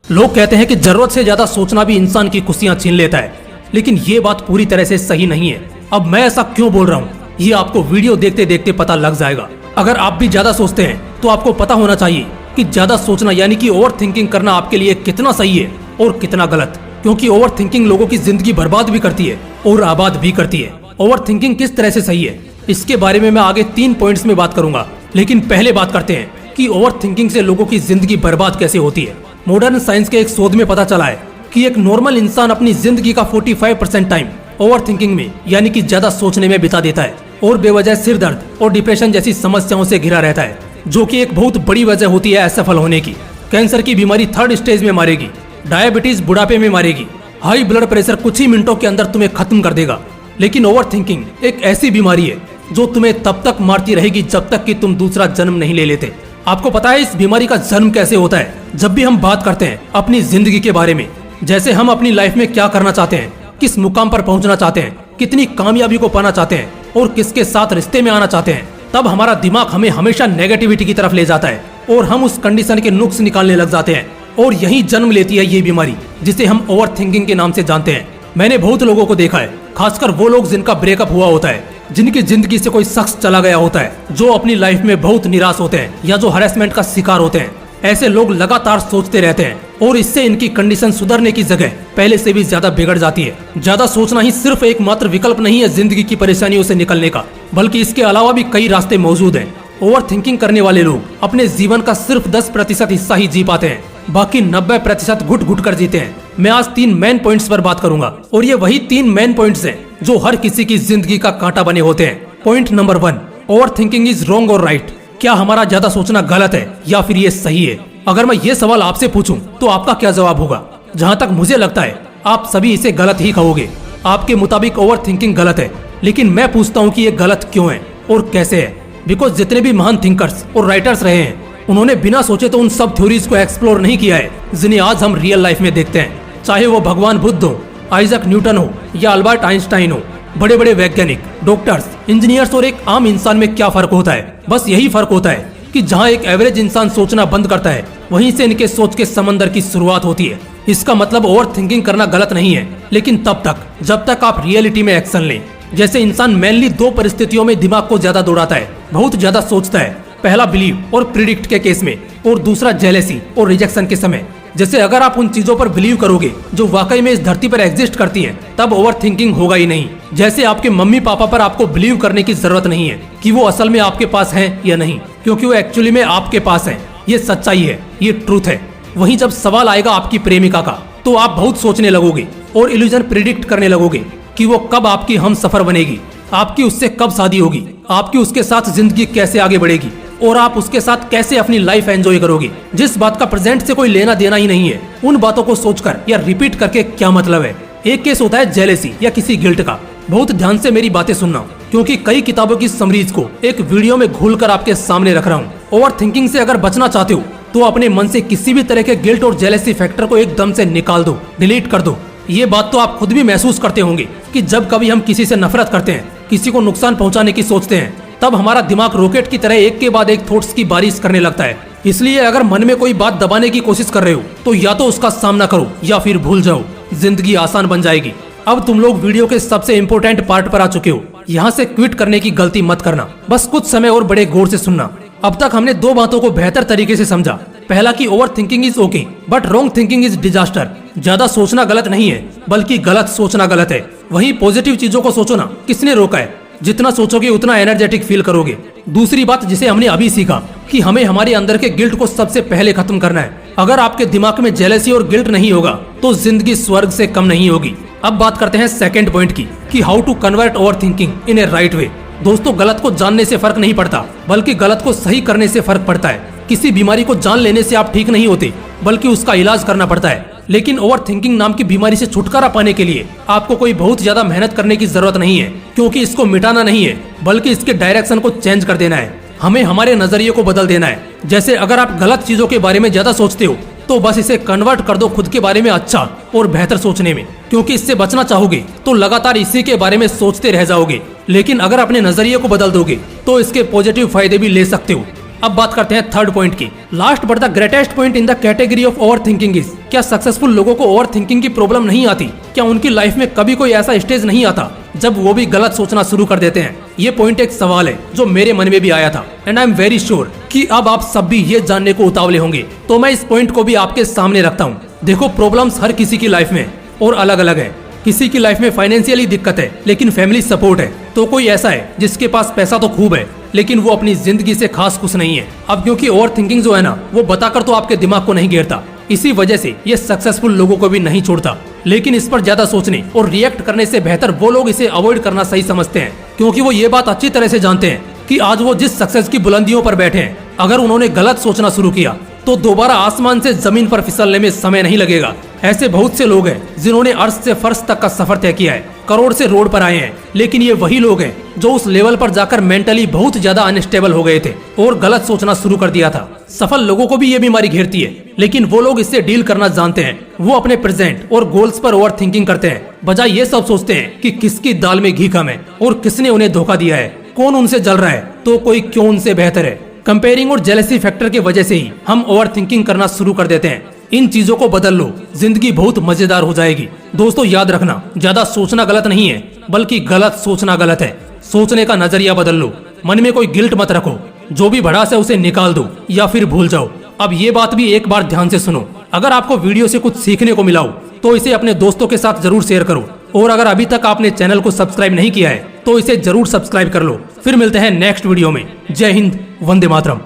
लोग कहते हैं कि जरूरत से ज्यादा सोचना भी इंसान की खुशियां छीन लेता है, लेकिन ये बात पूरी तरह से सही नहीं है। अब मैं ऐसा क्यों बोल रहा हूँ, ये आपको वीडियो देखते देखते पता लग जाएगा। अगर आप भी ज्यादा सोचते हैं तो आपको पता होना चाहिए कि ज्यादा सोचना यानी कि ओवर थिंकिंग करना आपके लिए कितना सही है और कितना गलत, क्योंकि ओवर थिंकिंग लोगों की जिंदगी बर्बाद भी करती है और आबाद भी करती है। ओवर थिंकिंग किस तरह से सही है, इसके बारे में मैं आगे 3 पॉइंट्स में बात करूंगा, लेकिन पहले बात करते हैं कि ओवर थिंकिंग से लोगों की जिंदगी बर्बाद कैसे होती है। मॉडर्न साइंस के एक शोध में पता चला है कि एक नॉर्मल इंसान अपनी जिंदगी का 45% टाइम ओवर थिंकिंग में यानी कि ज्यादा सोचने में बिता देता है और बेवजह सिर दर्द और डिप्रेशन जैसी समस्याओं से घिरा रहता है, जो कि एक बहुत बड़ी वजह होती है असफल होने की। कैंसर की बीमारी 3rd स्टेज में मारेगी, डायबिटीज बुढ़ापे में मारेगी, हाई ब्लड प्रेशर कुछ ही मिनटों के अंदर तुम्हें खत्म कर देगा। लेकिन ओवर थिंकिंग एक ऐसी बीमारी है जो तुम्हें तब तक मारती रहेगी जब तक कि तुम दूसरा जन्म नहीं ले लेते। आपको पता है इस बीमारी का जन्म कैसे होता है? जब भी हम बात करते हैं अपनी जिंदगी के बारे में, जैसे हम अपनी लाइफ में क्या करना चाहते हैं, किस मुकाम पर पहुंचना चाहते हैं, कितनी कामयाबी को पाना चाहते हैं और किसके साथ रिश्ते में आना चाहते हैं, तब हमारा दिमाग हमें हमेशा नेगेटिविटी की तरफ ले जाता है और हम उस कंडीशन के नुक्स निकालने लग जाते हैं और यही जन्म लेती है ये बीमारी, जिसे हम ओवर थिंकिंग के नाम से जानते हैं। मैंने बहुत लोगों को देखा है, खासकर वो लोग जिनका ब्रेकअप हुआ होता है, जिनकी जिंदगी से कोई शख्स चला गया होता है, जो अपनी लाइफ में बहुत निराश होते हैं या जो हरेसमेंट का शिकार होते हैं। ऐसे लोग लगातार सोचते रहते हैं और इससे इनकी कंडीशन सुधरने की जगह पहले से भी ज्यादा बिगड़ जाती है। ज्यादा सोचना ही सिर्फ एकमात्र विकल्प नहीं है जिंदगी की परेशानियों से निकलने का, बल्कि इसके अलावा भी कई रास्ते मौजूद हैं। ओवर थिंकिंग करने वाले लोग अपने जीवन का सिर्फ 10% हिस्सा ही जी पाते हैं, बाकी 90% घुट घुट कर जीते हैं। मैं आज 3 मेन पॉइंट्स पर बात करूंगा और ये वही 3 मेन पॉइंट्स हैं जो हर किसी की जिंदगी का कांटा बने होते हैं। Point number 1, over thinking is wrong और राइट। क्या हमारा ज्यादा सोचना गलत है या फिर ये सही है? अगर मैं ये सवाल आपसे पूछूं तो आपका क्या जवाब होगा? जहां तक मुझे लगता है आप सभी इसे गलत ही कहोगे। आपके मुताबिक ओवर थिंकिंग गलत है, लेकिन मैं पूछता हूँ कि ये गलत क्यों है और कैसे है? बिकॉज जितने भी महान थिंकर्स और राइटर्स रहे हैं, उन्होंने बिना सोचे तो उन सब थ्योरीज को एक्सप्लोर नहीं किया है जिन्हें आज हम रियल लाइफ में देखते हैं। चाहे वो भगवान बुद्ध हो, आइजक न्यूटन हो या अल्बर्ट आइंस्टाइन हो, बड़े बड़े वैज्ञानिक, डॉक्टर्स, इंजीनियर्स और एक आम इंसान में क्या फर्क होता है? बस यही फर्क होता है कि जहां एक एवरेज इंसान सोचना बंद करता है, वहीं से इनके सोच के समंदर की शुरुआत होती है। इसका मतलब ओवर थिंकिंग करना गलत नहीं है, लेकिन तब तक जब तक आप रियलिटी में एक्शन लें। जैसे इंसान मेनली 2 परिस्थितियों में दिमाग को ज्यादा दौड़ाता है, बहुत ज्यादा सोचता है। पहला बिलीव और प्रिडिक्ट के केस में, और दूसरा जेलेसी और रिजेक्शन के समय। जैसे अगर आप उन चीजों पर बिलीव करोगे जो वाकई में इस धरती पर एग्जिस्ट करती हैं, तब ओवर थिंकिंग होगा ही नहीं। जैसे आपके मम्मी पापा पर आपको बिलीव करने की जरूरत नहीं है कि वो असल में आपके पास हैं या नहीं, क्योंकि वो एक्चुअली में आपके पास हैं। ये सच्चाई है, ये ट्रूथ है। वहीं जब सवाल आएगा आपकी प्रेमिका का, तो आप बहुत सोचने लगोगे और इल्यूजन प्रिडिक्ट करने लगोगे कि वो कब आपकी हम सफर बनेगी, आपकी उससे कब शादी होगी, आपकी उसके साथ जिंदगी कैसे आगे बढ़ेगी और आप उसके साथ कैसे अपनी लाइफ एंजॉय करोगे। जिस बात का प्रेजेंट से कोई लेना देना ही नहीं है, उन बातों को सोचकर या रिपीट करके क्या मतलब है? एक केस होता है जेलेसी या किसी गिल्ट का। बहुत ध्यान से मेरी बातें सुनना, क्योंकि कई किताबों की समरीज को एक वीडियो में घोलकर आपके सामने रख रहा हूँ। ओवर थिंकिंग से अगर बचना चाहते हो तो अपने मन से किसी भी तरह के गिल्ट और जेलेसी फैक्टर को एकदम से निकाल दो, डिलीट कर दो। ये बात तो आप खुद भी महसूस करते होंगे कि जब कभी हम किसी से नफरत करते हैं, किसी को नुकसान पहुंचाने की सोचते हैं, तब हमारा दिमाग रॉकेट की तरह एक के बाद एक थॉट्स की बारिश करने लगता है। इसलिए अगर मन में कोई बात दबाने की कोशिश कर रहे हो तो या तो उसका सामना करो या फिर भूल जाओ। जिंदगी आसान बन जाएगी। अब तुम लोग वीडियो के सबसे इम्पोर्टेंट पार्ट पर आ चुके हो। यहाँ से क्विट करने की गलती मत करना, बस कुछ समय और बड़े गौर से सुनना। अब तक हमने 2 बातों को बेहतर तरीके से समझा। पहला कि over thinking is okay but wrong thinking is disaster. ज्यादा सोचना गलत नहीं है, बल्कि गलत सोचना गलत है। वहीं पॉजिटिव चीजों को सोचो ना, किसने रोका है? जितना सोचोगे उतना एनर्जेटिक फील करोगे। दूसरी बात जिसे हमने अभी सीखा कि हमें हमारे अंदर के गिल्ट को सबसे पहले खत्म करना है। अगर आपके दिमाग में जेलसी और गिल्ट नहीं होगा तो जिंदगी स्वर्ग से कम नहीं होगी। अब बात करते हैं सेकंड पॉइंट की कि how to convert over thinking in a right way. दोस्तों, गलत को जानने से फर्क नहीं पड़ता, बल्कि गलत को सही करने से फर्क पड़ता है। किसी बीमारी को जान लेने से आप ठीक नहीं होते, बल्कि उसका इलाज करना पड़ता है। लेकिन ओवर थिंकिंग नाम की बीमारी से छुटकारा पाने के लिए आपको कोई बहुत ज्यादा मेहनत करने की जरूरत नहीं है, क्योंकि इसको मिटाना नहीं है, बल्कि इसके डायरेक्शन को चेंज कर देना है। हमें हमारे नजरिए को बदल देना है। जैसे अगर आप गलत चीजों के बारे में ज्यादा सोचते हो तो बस इसे कन्वर्ट कर दो खुद के बारे में अच्छा और बेहतर सोचने में, क्योंकि इससे बचना चाहोगे तो लगातार इसी के बारे में सोचते रह जाओगे। लेकिन अगर अपने नजरिए को बदल दोगे तो इसके पॉजिटिव फायदे भी ले सकते हो। अब बात करते हैं थर्ड पॉइंट की। Last but the greatest point in the category of over thinking is क्या सक्सेसफुल लोगों को ओवर थिंकिंग की प्रॉब्लम नहीं आती? क्या उनकी लाइफ में कभी कोई ऐसा स्टेज नहीं आता जब वो भी गलत सोचना शुरू कर देते हैं? ये पॉइंट एक सवाल है जो मेरे मन में भी आया था and I am very sure कि अब आप सब भी ये जानने को उतावले होंगे, तो मैं इस पॉइंट को भी आपके सामने रखता हूँ। देखो, प्रॉब्लम्स हर किसी की लाइफ में और अलग अलग है। किसी की लाइफ में फाइनेंशियली दिक्कत है लेकिन फैमिली सपोर्ट है, तो कोई ऐसा है जिसके पास पैसा तो खूब है लेकिन वो अपनी जिंदगी से खास खुश नहीं है। अब क्योंकि ओवर थिंकिंग जो है ना, वो बताकर तो आपके दिमाग को नहीं घेरता, इसी वजह से ये सक्सेसफुल लोगों को भी नहीं छोड़ता। लेकिन इस पर ज्यादा सोचने और रिएक्ट करने से बेहतर वो लोग इसे अवॉइड करना सही समझते हैं, क्योंकि वो ये बात अच्छी तरह से जानते हैं कि आज वो जिस सक्सेस की बुलंदियों पर बैठे हैं, अगर उन्होंने गलत सोचना शुरू किया तो दोबारा आसमान से जमीन पर फिसलने में समय नहीं लगेगा। ऐसे बहुत से लोग हैं जिन्होंने अर्श से फर्श तक का सफर तय किया है, करोड़ से रोड पर आए हैं, लेकिन ये वही लोग हैं जो उस लेवल पर जाकर मेंटली बहुत ज्यादा अनस्टेबल हो गए थे और गलत सोचना शुरू कर दिया था। सफल लोगों को भी ये बीमारी घेरती है, लेकिन वो लोग इससे डील करना जानते हैं। वो अपने प्रेजेंट और गोल्स पर ओवर थिंकिंग करते हैं, बजाय ये सब सोचते हैं कि किसकी दाल में घी कम है और किसने उन्हें धोखा दिया है, कौन उनसे जल रहा है तो कोई क्यों उनसे बेहतर है। कंपेयरिंग और जेलसी फैक्टर की वजह से ही हम ओवर थिंकिंग करना शुरू कर देते हैं। इन चीजों को बदल लो, जिंदगी बहुत मजेदार हो जाएगी। दोस्तों, याद रखना, ज्यादा सोचना गलत नहीं है, बल्कि गलत सोचना गलत है। सोचने का नजरिया बदल लो, मन में कोई गिल्ट मत रखो, जो भी भड़ास है उसे निकाल दो या फिर भूल जाओ। अब ये बात भी एक बार ध्यान से सुनो, अगर आपको वीडियो से कुछ सीखने को मिला हो तो इसे अपने दोस्तों के साथ जरूर शेयर करो, और अगर अभी तक आपने चैनल को सब्सक्राइब नहीं किया है तो इसे जरूर सब्सक्राइब कर लो। फिर मिलते हैं नेक्स्ट वीडियो में। जय हिंद, वंदे मातरम।